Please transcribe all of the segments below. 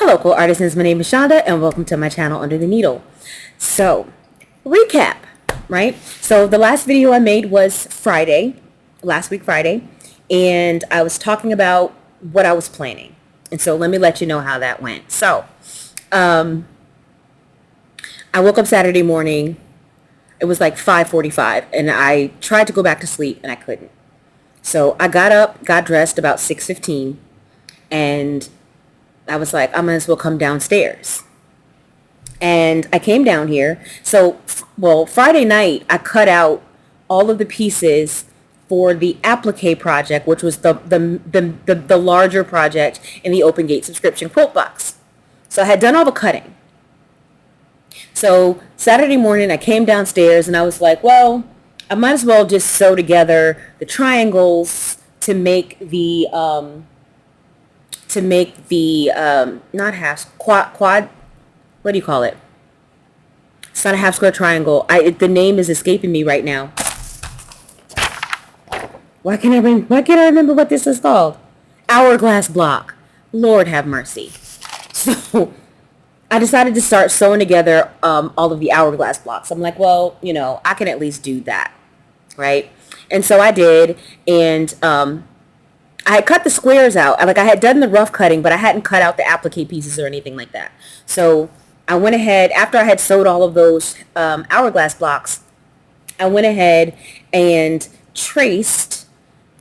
Hello, cool artisans. My name is Shonda, and welcome to my channel Under the Needle. So, recap, right? So the last video I made was last week Friday, and I was talking about what I was planning. And so let me let you know how that went. So, I woke up Saturday morning. It was like 5:45, and I tried to go back to sleep, and I couldn't. So I got up, got dressed about 6:15, and I was like, I might as well come downstairs. And I came down here. So, Friday night, I cut out all of the pieces for the applique project, which was the larger project in the Open Gate subscription quilt box. So I had done all the cutting. So Saturday morning, I came downstairs and I was like, well, I might as well just sew together the triangles to make the not half quad, what do you call it? It's not a half square triangle. The name is escaping me right now. Why can't I remember what this is called? Hourglass block. Lord have mercy. So I decided to start sewing together all of the hourglass blocks. I'm like, well, I can at least do that, right? And so I did, and I had cut the squares out. I had done the rough cutting, but I hadn't cut out the applique pieces or anything like that. So I went ahead, after I had sewed all of those hourglass blocks, I went ahead and traced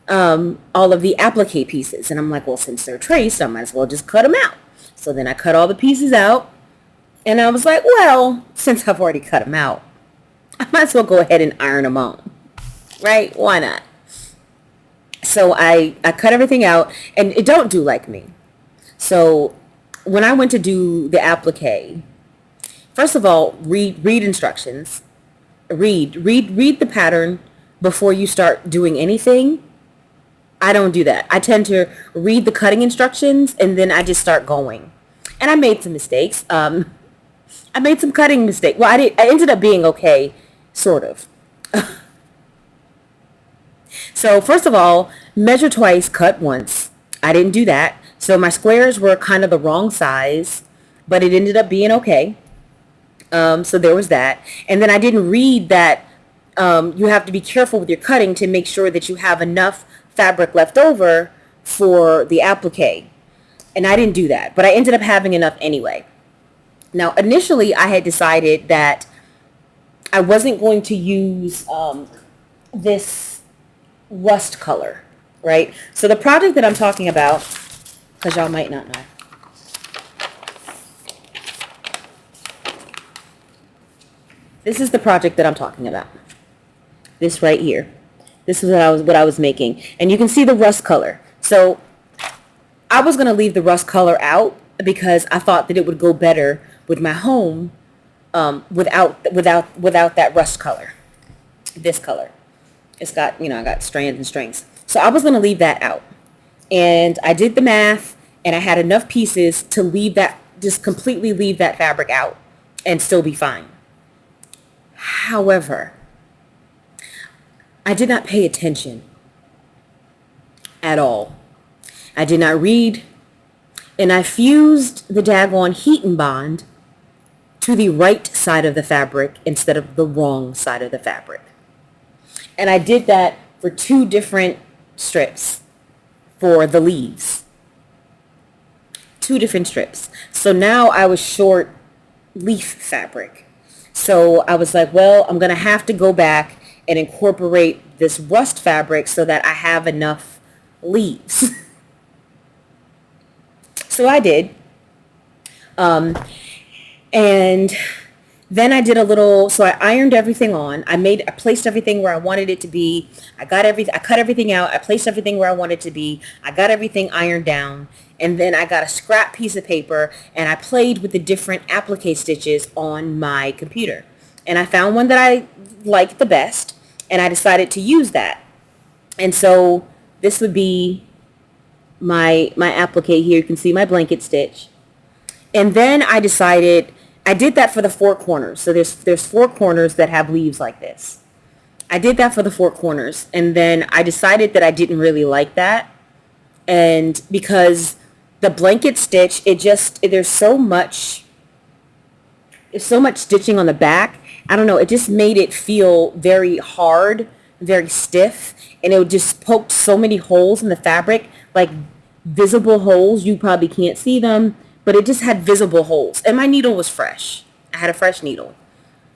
all of the applique pieces. And I'm like, well, since they're traced, I might as well just cut them out. So then I cut all the pieces out, and I was like, well, since I've already cut them out, I might as well go ahead and iron them on, right? Why not? So I cut everything out, and it don't do like me. So when I went to do the applique, first of all, read instructions. Read the pattern before you start doing anything. I don't do that. I tend to read the cutting instructions, and then I just start going. And I made some mistakes. I made some cutting mistakes. Well, I ended up being okay, sort of. So first of all, measure twice, cut once. I didn't do that. So my squares were kind of the wrong size, but it ended up being okay. So there was that. And then I didn't read that you have to be careful with your cutting to make sure that you have enough fabric left over for the applique. And I didn't do that, but I ended up having enough anyway. Now, initially, I had decided that I wasn't going to use this rust color, right? So the project that I'm talking about, because y'all might not know, this is the project that I'm talking about. This right here. This is what I was making, and you can see the rust color. So I was going to leave the rust color out because I thought that it would go better with my home without that rust color. This color. It's got, I got strands and strings. So I was going to leave that out. And I did the math, and I had enough pieces to just completely leave that fabric out and still be fine. However, I did not pay attention at all. I did not read, and I fused the daggone heat and bond to the right side of the fabric instead of the wrong side of the fabric. And I did that for 2 different strips for the leaves. 2 different strips. So now I was short leaf fabric. So I was like, well, I'm going to have to go back and incorporate this rust fabric so that I have enough leaves. So I did. And then I did so I ironed everything on. I placed everything where I wanted it to be. I cut everything out. I placed everything where I wanted it to be. I got everything ironed down. And then I got a scrap piece of paper, and I played with the different applique stitches on my computer. And I found one that I liked the best, and I decided to use that. And so this would be my applique here. You can see my blanket stitch. And then I decided, I did that for the 4 corners. So there's 4 corners that have leaves like this. I did that for the 4 corners. And then I decided that I didn't really like that. And because The blanket stitch, there's so much stitching on the back. I don't know, it just made it feel very hard, very stiff, and it just poked so many holes in the fabric, like visible holes. You probably can't see them, but it just had visible holes. And my needle was fresh. I had a fresh needle.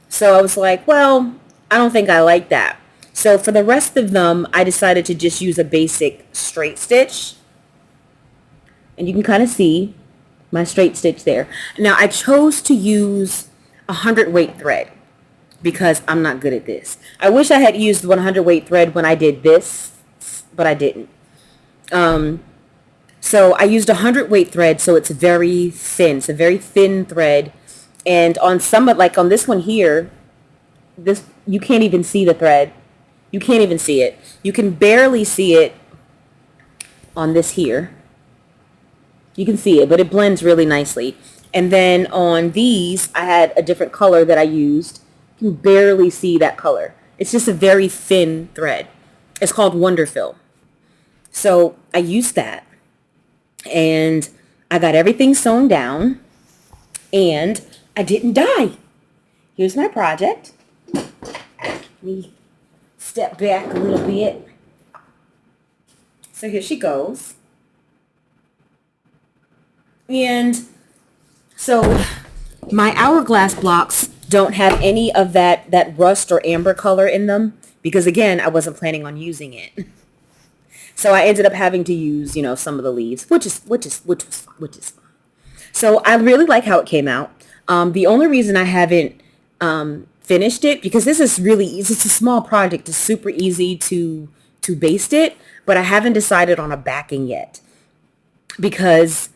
So I was like, well, I don't think I like that. So for the rest of them, I decided to just use a basic straight stitch. And you can kind of see my straight stitch there. Now I chose to use 100 weight thread because I'm not good at this. I wish I had used 100 weight thread when I did this, but I didn't. So I used 100 weight thread, so it's very thin. It's a very thin thread. And on some of, like on this one here, this, you can't even see the thread. You can't even see it. You can barely see it on this here. You can see it, but it blends really nicely. And then on these, I had a different color that I used. You can barely see that color. It's just a very thin thread. It's called Wonderfill. So I used that. And I got everything sewn down. And I didn't die. Here's my project. Let me step back a little bit. So here she goes. And so my hourglass blocks don't have any of that rust or amber color in them because, again, I wasn't planning on using it. So I ended up having to use, some of the leaves, which is fine. So I really like how it came out. The only reason I haven't finished it, because this is really easy. It's a small project. It's super easy to baste it, but I haven't decided on a backing yet because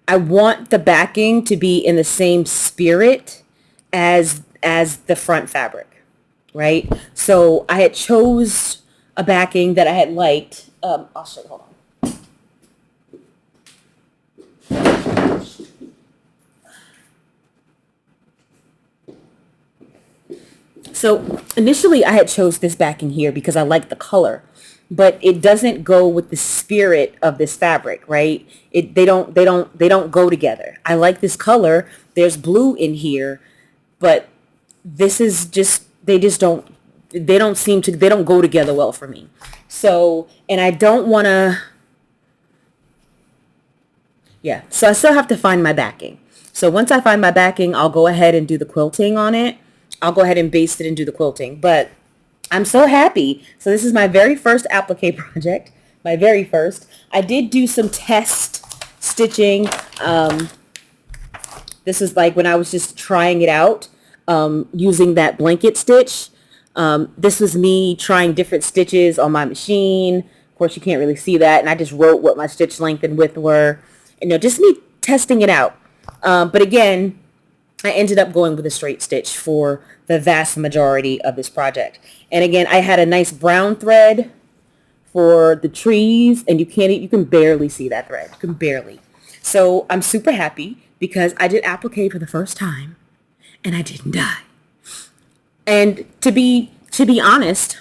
I want the backing to be in the same spirit as the front fabric, right? So I had chose a backing that I had liked. I'll show you, hold on. So initially I had chose this backing here because I like the color, but it doesn't go with the spirit of this fabric, right? They don't go together. I like this color. There's blue in here, but this is just, they don't go together well for me. So, and I don't want to, so I still have to find my backing. So once I find my backing, I'll go ahead and do the quilting on it. I'll go ahead and baste it and do the quilting, but I'm so happy. So this is my very first applique project, my very first. I did do some test stitching. This is like when I was just trying it out, using that blanket stitch. This was me trying different stitches on my machine. Of course, you can't really see that. And I just wrote what my stitch length and width were. Just me testing it out. But again, I ended up going with a straight stitch for the vast majority of this project. And again, I had a nice brown thread for the trees, and you can barely see that thread. You can barely. So I'm super happy because I did applique for the first time, and I didn't die. And to be honest,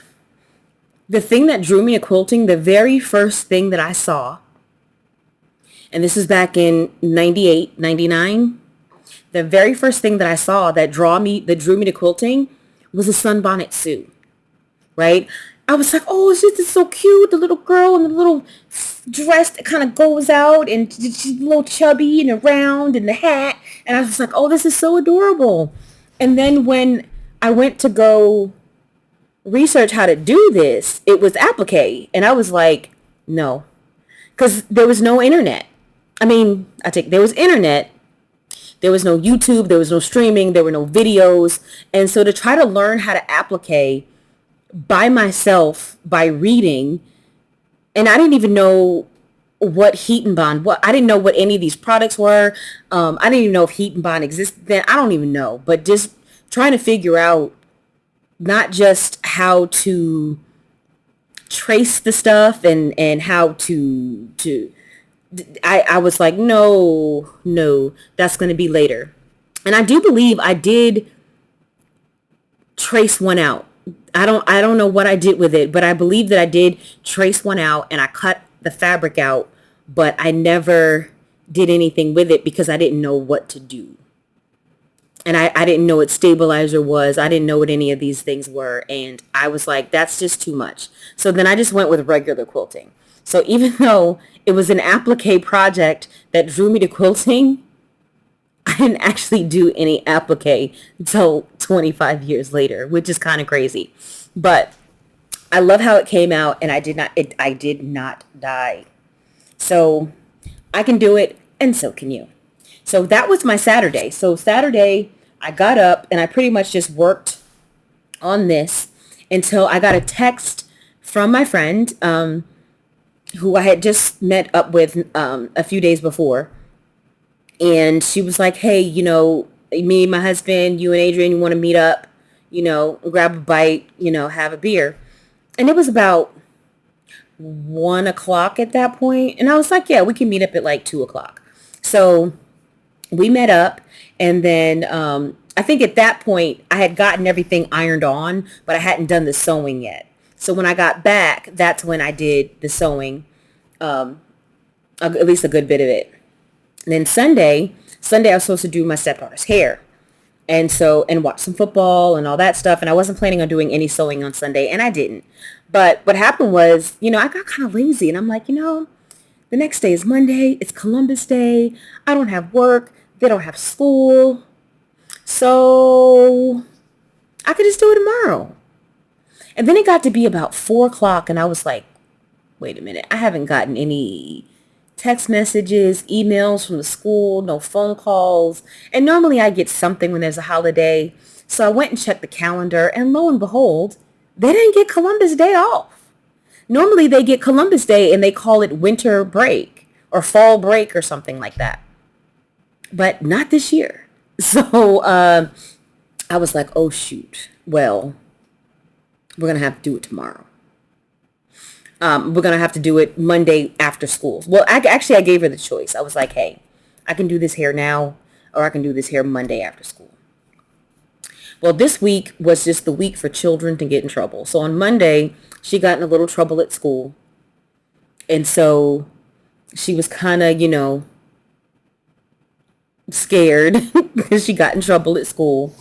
the thing that drew me to quilting, the very first thing that I saw, and this is back in 98, 99, the very first thing that I saw that drew me to quilting was a sunbonnet Sue, right? I was like, oh, this is so cute. The little girl in the little dress that kind of goes out, and she's a little chubby and round, and the hat. And I was like, oh, this is so adorable. And then when I went to go research how to do this, it was applique. And I was like, no, because there was no internet. There was internet. There was no YouTube. There was no streaming. There were no videos. And so to try to learn how to applique by myself, by reading, and I didn't even know what heat and bond, I didn't know what any of these products were. I didn't even know if heat and bond existed then. I don't even know. But just trying to figure out not just how to trace the stuff and how to I was like, no, that's going to be later. And I do believe I did trace one out. I don't know what I did with it, but I believe that I did trace one out and I cut the fabric out, but I never did anything with it because I didn't know what to do. And I didn't know what stabilizer was. I didn't know what any of these things were. And I was like, that's just too much. So then I just went with regular quilting. So even though it was an applique project that drew me to quilting, I didn't actually do any applique until 25 years later, which is kind of crazy. But I love how it came out, and I did not die. So I can do it, and so can you. So that was my Saturday. So Saturday, I got up and I pretty much just worked on this until I got a text from my friend, who I had just met up with a few days before. And she was like, hey, me, my husband, you and Adrian, you want to meet up, grab a bite, have a beer. And it was about 1 o'clock at that point. And I was like, yeah, we can meet up at like 2 o'clock. So we met up, and then I think at that point I had gotten everything ironed on, but I hadn't done the sewing yet. So when I got back, that's when I did the sewing, at least a good bit of it. And then Sunday I was supposed to do my stepdaughter's hair. And watch some football and all that stuff. And I wasn't planning on doing any sewing on Sunday, and I didn't. But what happened was, I got kind of lazy, and I'm like, the next day is Monday. It's Columbus Day. I don't have work. They don't have school. So I could just do it tomorrow. And then it got to be about 4 o'clock, and I was like, wait a minute. I haven't gotten any text messages, emails from the school, no phone calls. And normally I get something when there's a holiday. So I went and checked the calendar, and lo and behold, they didn't get Columbus Day off. Normally they get Columbus Day and they call it winter break or fall break or something like that. But not this year. So I was like, oh, shoot. Well, we're going to have to do it tomorrow. We're going to have to do it Monday after school. Well, I gave her the choice. I was like, hey, I can do this hair now, or I can do this hair Monday after school. Well, this week was just the week for children to get in trouble. So on Monday, she got in a little trouble at school. And so she was kind of, scared because she got in trouble at school.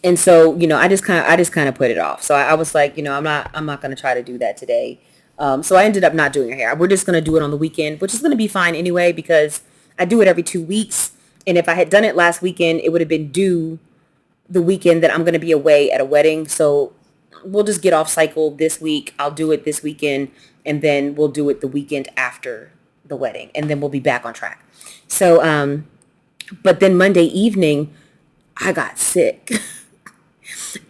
And so, I just kind of put it off. So I was like, I'm not going to try to do that today. So I ended up not doing her hair. We're just going to do it on the weekend, which is going to be fine anyway, because I do it every 2 weeks. And if I had done it last weekend, it would have been due the weekend that I'm going to be away at a wedding. So we'll just get off cycle this week. I'll do it this weekend, and then we'll do it the weekend after the wedding, and then we'll be back on track. So, but then Monday evening, I got sick.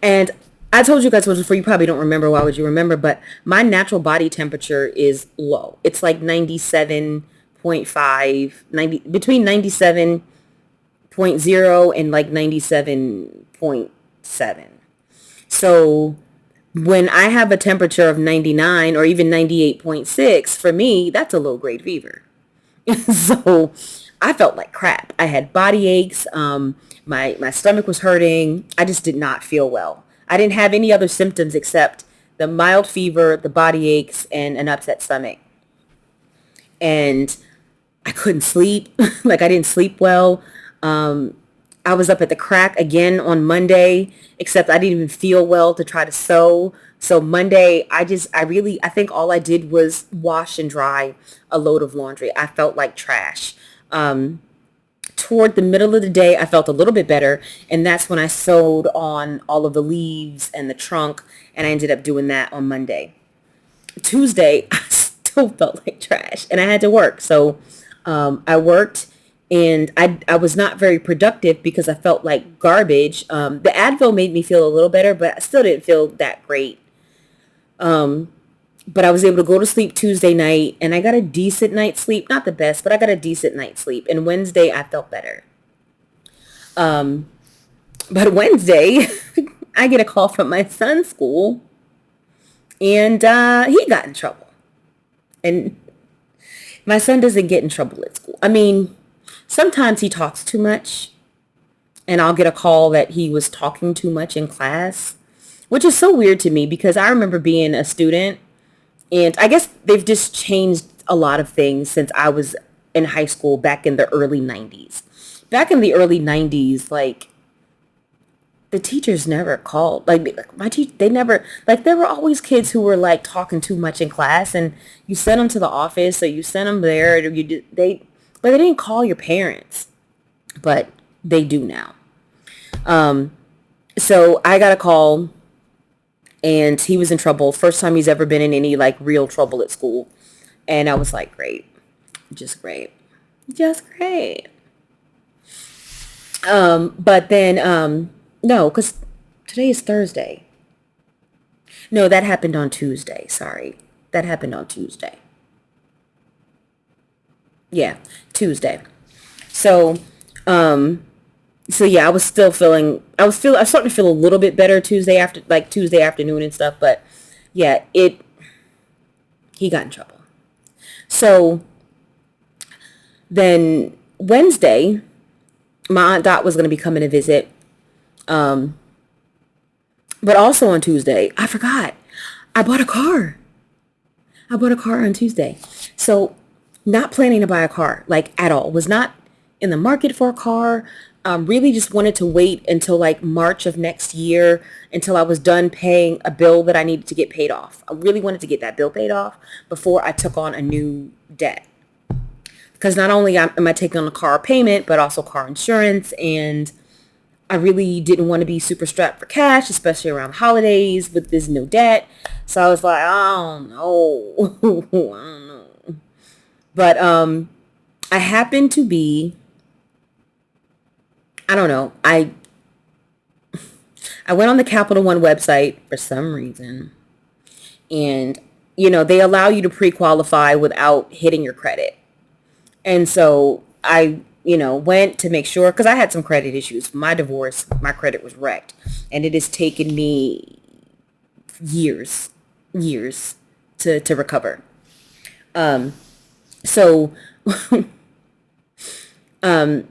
And I told you guys once before, you probably don't remember. Why would you remember? But my natural body temperature is low. It's like 97.5, between 97.0 and like 97.7. So when I have a temperature of 99 or even 98.6, for me, that's a low grade fever. So I felt like crap. I had body aches. My stomach was hurting. I just did not feel well. I didn't have any other symptoms except the mild fever, the body aches, and an upset stomach. And I couldn't sleep. Like, I didn't sleep well. I was up at the crack again on Monday, except I didn't even feel well to try to sew. So Monday, I think all I did was wash and dry a load of laundry. I felt like trash. Toward the middle of the day, I felt a little bit better, and that's when I sewed on all of the leaves and the trunk, and I ended up doing that on Monday. Tuesday, I still felt like trash, and I had to work. So I worked, and I was not very productive because I felt like garbage. The Advil made me feel a little better, but I still didn't feel that great. But I was able to go to sleep Tuesday night, and I got a decent night's sleep. Not the best, but I got a decent night's sleep. And Wednesday, I felt better. But Wednesday, I get a call from my son's school, and he got in trouble. And my son doesn't get in trouble at school. I mean, sometimes he talks too much, and I'll get a call that he was talking too much in class, which is so weird to me because I remember being a student. And I guess they've just changed a lot of things since I was in high school back in the early 90s. Back in the early 90s, like, the teachers never called. Like they never, like, there were always kids who were like talking too much in class, and you sent them to the office, so you sent them there. But they didn't call your parents, but they do now. So I got a call, and he was in trouble. First time he's ever been in any like real trouble at school, and I was like, great, just great, just great. But then no, because today is Thursday. No, that happened on Tuesday. Sorry. That happened on Tuesday. Yeah, Tuesday. So, so yeah, I was starting to feel a little bit better Tuesday afternoon and stuff, but yeah, he got in trouble. So then Wednesday, my Aunt Dot was going to be coming to visit. But also on Tuesday, I forgot. I bought a car. I bought a car on Tuesday. So not planning to buy a car, like, at all. Was not in the market for a car. Really just wanted to wait until like March of next year until I was done paying a bill that I needed to get paid off. I really wanted to get that bill paid off before I took on a new debt. Because not only am I taking on a car payment, but also car insurance, and I really didn't want to be super strapped for cash, especially around holidays with this new debt. So I was like, I don't know. I don't know. But I happened to be, I don't know. I went on the Capital One website for some reason, and they allow you to pre-qualify without hitting your credit. And so I went to make sure, because I had some credit issues. My divorce, my credit was wrecked, and it has taken me years to recover. So I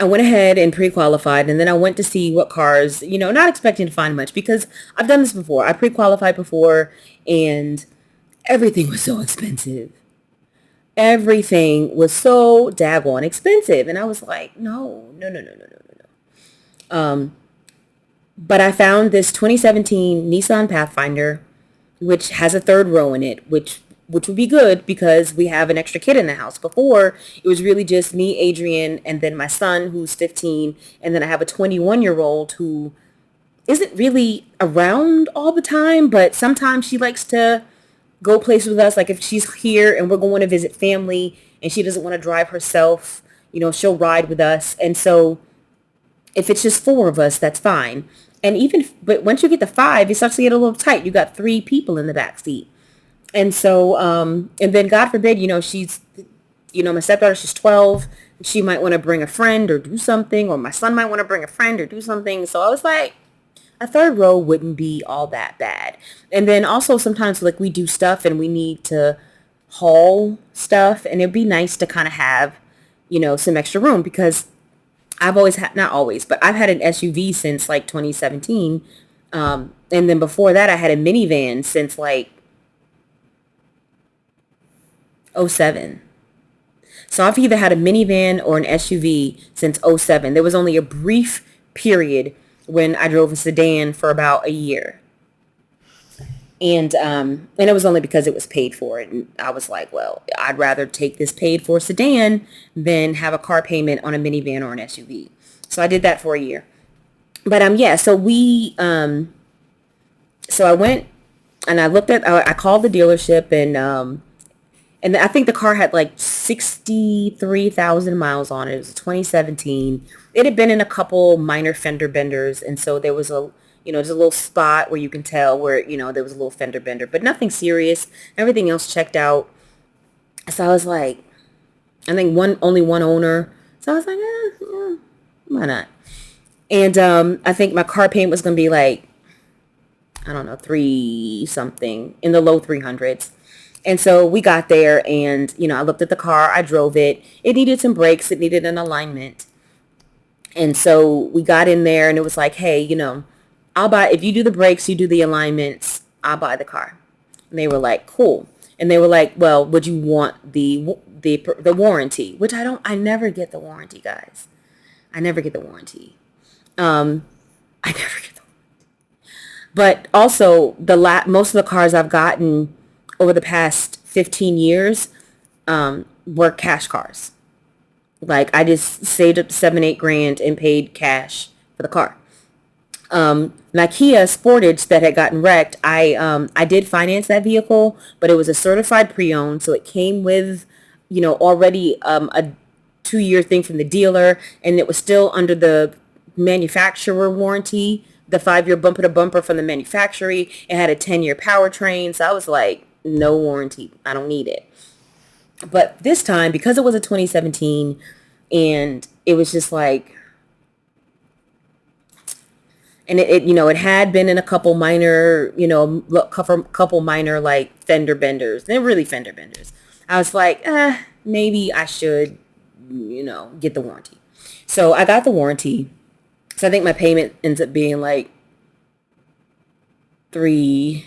went ahead and pre-qualified, and then I went to see what cars, not expecting to find much, because I've done this before. I pre-qualified before, and everything was so expensive. Everything was so daggone expensive. And I was like, no, no, no, no, no, no, no, no. But I found this 2017 Nissan Pathfinder, which has a third row in it, which would be good because we have an extra kid in the house. Before, it was really just me, Adrian, and then my son, who's 15, and then I have a 21-year-old who isn't really around all the time, but sometimes she likes to go places with us. Like if she's here and we're going to visit family and she doesn't want to drive herself, she'll ride with us. And so if it's just four of us, that's fine. But once you get to five, it starts to get a little tight. You got three people in the back seat. And so, and then God forbid, she's, my stepdaughter, she's 12. She might want to bring a friend or do something, or my son might want to bring a friend or do something. So I was like, a third row wouldn't be all that bad. And then also sometimes like we do stuff and we need to haul stuff, and it'd be nice to kind of have, some extra room, because I've always had, not always, but I've had an SUV since like 2017. And then before that, I had a minivan since like '07. So I've either had a minivan or an SUV since '07. There was only a brief period when I drove a sedan for about a year. And it was only because it was paid for. And I was like, well, I'd rather take this paid for sedan than have a car payment on a minivan or an SUV. So I did that for a year. But yeah, so I went and I called the dealership, and I think the car had like 63,000 miles on it. It was 2017. It had been in a couple minor fender benders. And so there was there's a little spot where you can tell where, there was a little fender bender, but nothing serious. Everything else checked out. So I was like, I think only one owner. So I was like, yeah, why not? And I think my car payment was going to be like, I don't know, 3 something, in the low 300s. And so we got there, and, I looked at the car. I drove it. It needed some brakes. It needed an alignment. And so we got in there, and it was like, hey, I'll buy, if you do the brakes, you do the alignments, I'll buy the car. And they were like, cool. And they were like, well, would you want the warranty? Which I never get the warranty, guys. I never get the warranty. I never get the But also most of the cars I've gotten over the past 15 years were cash cars. Like I just saved up 7-8 grand and paid cash for the car. My Kia Sportage that had gotten wrecked, I did finance that vehicle, but it was a certified pre-owned, so it came with, already a 2-year thing from the dealer, and it was still under the manufacturer warranty, the 5-year bumper to bumper from the manufacturer. It had a 10-year powertrain, so I was like, no warranty, I don't need it. But this time, because it was a 2017, and it was just like, and it had been in a couple minor, couple minor like fender benders. They're really fender benders. I was like, maybe I should, get the warranty. So I got the warranty. So I think my payment ends up being like $387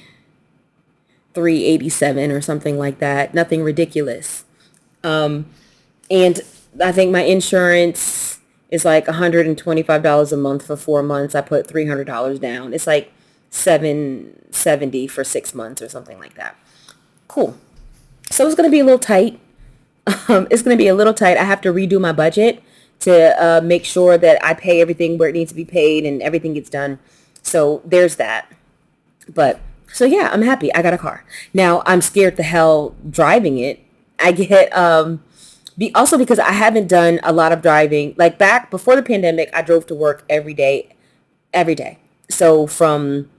or something like that. Nothing ridiculous. And I think my insurance is like $125 a month for 4 months. I put $300 down. It's like $770 for 6 months or something like that. Cool. So it's going to be a little tight. It's going to be a little tight. I have to redo my budget to make sure that I pay everything where it needs to be paid and everything gets done. So there's that. But so yeah, I'm happy. I got a car. Now I'm scared to hell driving it. I get also because I haven't done a lot of driving. Like back before the pandemic, I drove to work every day. So from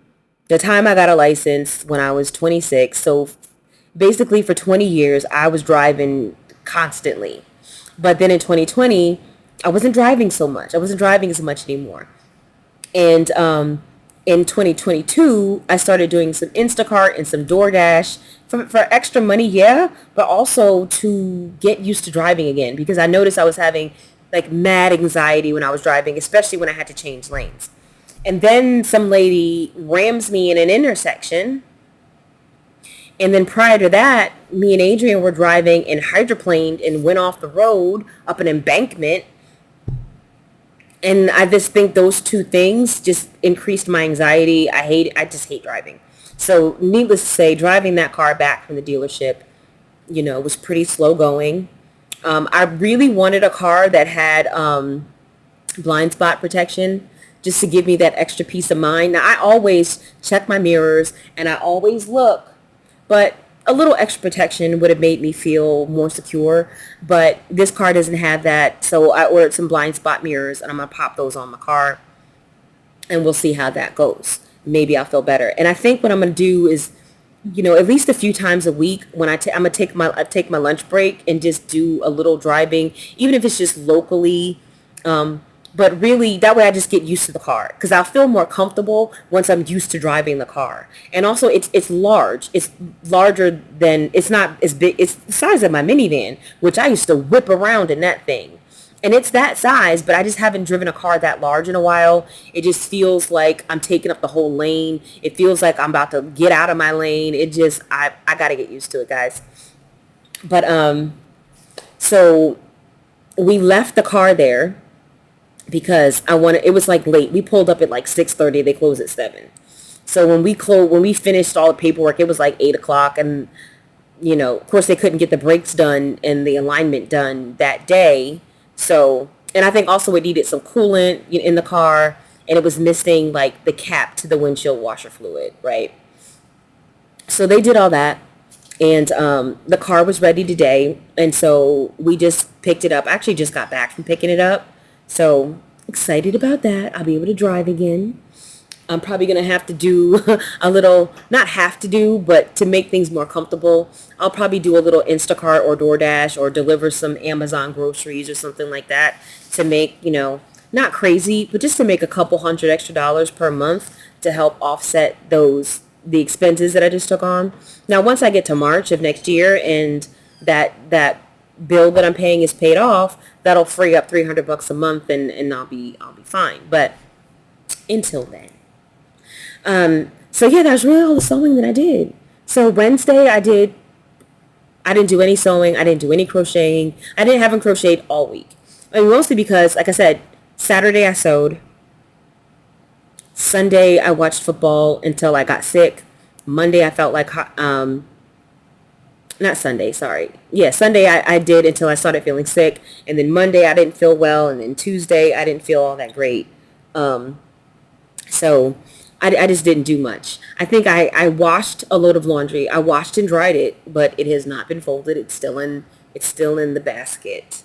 the time I got a license when I was 26, so basically for 20 years, I was driving constantly. But then in 2020, I wasn't driving so much. I wasn't driving as much anymore. And in 2022, I started doing some Instacart and some DoorDash for extra money, yeah, but also to get used to driving again because I noticed I was having like mad anxiety when I was driving, especially when I had to change lanes. And then some lady rams me in an intersection. And then prior to that, me and Adrian were driving and hydroplaned and went off the road up an embankment. And I just think those two things just increased my anxiety. I just hate driving. So needless to say, driving that car back from the dealership, was pretty slow going. I really wanted a car that had blind spot protection just to give me that extra peace of mind. Now, I always check my mirrors and I always look, but a little extra protection would have made me feel more secure, but this car doesn't have that. So I ordered some blind spot mirrors and I'm going to pop those on my car and we'll see how that goes. Maybe I'll feel better. And I think what I'm going to do is, at least a few times a week when I'm going to take my lunch break and just do a little driving, even if it's just locally, but really, that way I just get used to the car because I'll feel more comfortable once I'm used to driving the car. And also, it's large. It's larger than, it's not as big. It's the size of my minivan, which I used to whip around in that thing. And it's that size, but I just haven't driven a car that large in a while. It just feels like I'm taking up the whole lane. It feels like I'm about to get out of my lane. I got to get used to it, guys. But, so we left the car there because it was like late. We pulled up at like 6:30. They closed at 7. So when we finished all the paperwork, it was like 8 o'clock. And, of course they couldn't get the brakes done and the alignment done that day. So, and I think also it needed some coolant in the car and it was missing like the cap to the windshield washer fluid, right? So they did all that and the car was ready today. And so we just picked it up. I actually just got back from picking it up. So excited about that. I'll be able to drive again. I'm probably going to have to do a little, not have to do, but to make things more comfortable, I'll probably do a little Instacart or DoorDash or deliver some Amazon groceries or something like that to make, not crazy, but just to make a couple $100 extra per month to help offset the expenses that I just took on. Now, once I get to March of next year and that bill that I'm paying is paid off, that'll free up $300 a month and I'll be fine. But until then. So yeah, that's really all the sewing that I did. So Wednesday I did I didn't do any sewing. I didn't do any crocheting. I haven't crocheted all week. And mostly because, like I said, Saturday I sewed. Sunday I watched football until I got sick. Monday I felt like, not Sunday, sorry. Yeah, Sunday I did until I started feeling sick. And then Monday I didn't feel well. And then Tuesday I didn't feel all that great. So I just didn't do much. I think I washed a load of laundry. I washed and dried it, but it has not been folded. It's still in the basket.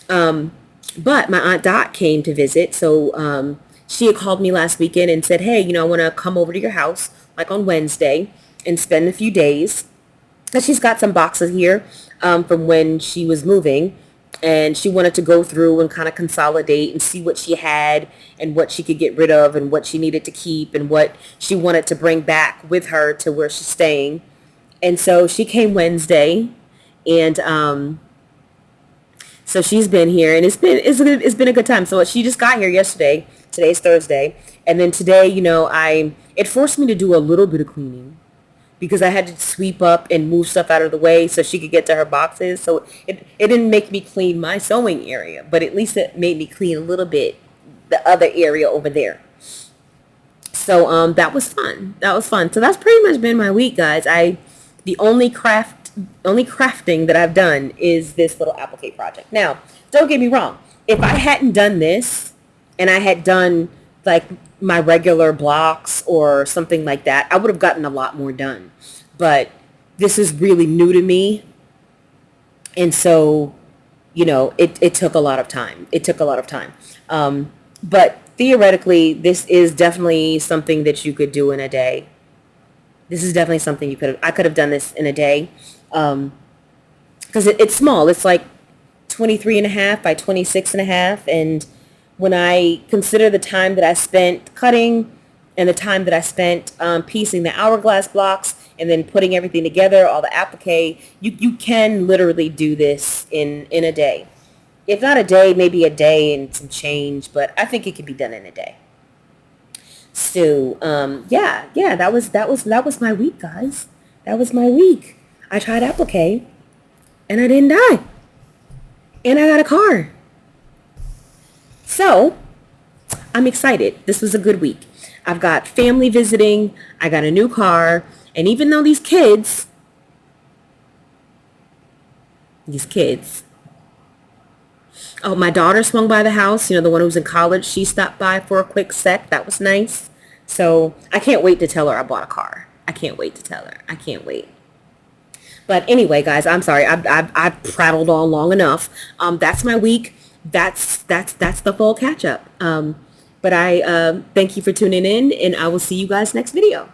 But my Aunt Dot came to visit, so she had called me last weekend and said, hey, I want to come over to your house like on Wednesday and spend a few days. And she's got some boxes here from when she was moving. And she wanted to go through and kind of consolidate and see what she had and what she could get rid of and what she needed to keep and what she wanted to bring back with her to where she's staying. And so she came Wednesday, and so she's been here, and it's been a good time. So she just got here yesterday. Today's Thursday, and then today, it forced me to do a little bit of cleaning, because I had to sweep up and move stuff out of the way so she could get to her boxes. So it didn't make me clean my sewing area, but at least it made me clean a little bit the other area over there. So that was fun. So that's pretty much been my week, guys. The only crafting that I've done is this little applique project. Now, don't get me wrong. If I hadn't done this and I had done like my regular blocks or something like that, I would have gotten a lot more done. But this is really new to me. And so, it took a lot of time. But theoretically, this is definitely something that you could do in a day. This is definitely something I could have done this in a day. Because it's small. It's like 23 and a half by 26 and a half. And when I consider the time that I spent cutting and the time that I spent piecing the hourglass blocks and then putting everything together, all the applique, you can literally do this in a day. If not a day, maybe a day and some change, but I think it can be done in a day. So, yeah, that was my week, guys. That was my week. I tried applique and I didn't die. And I got a car. So, I'm excited. This was a good week. I've got family visiting. I got a new car. And even though these kids, oh, my daughter swung by the house, the one who's in college, she stopped by for a quick sec. That was nice. So, I can't wait to tell her I bought a car. I can't wait to tell her. I can't wait. But anyway, guys, I'm sorry. I've prattled on long enough. That's my week. That's the full catch up. But I thank you for tuning in, and I will see you guys next video.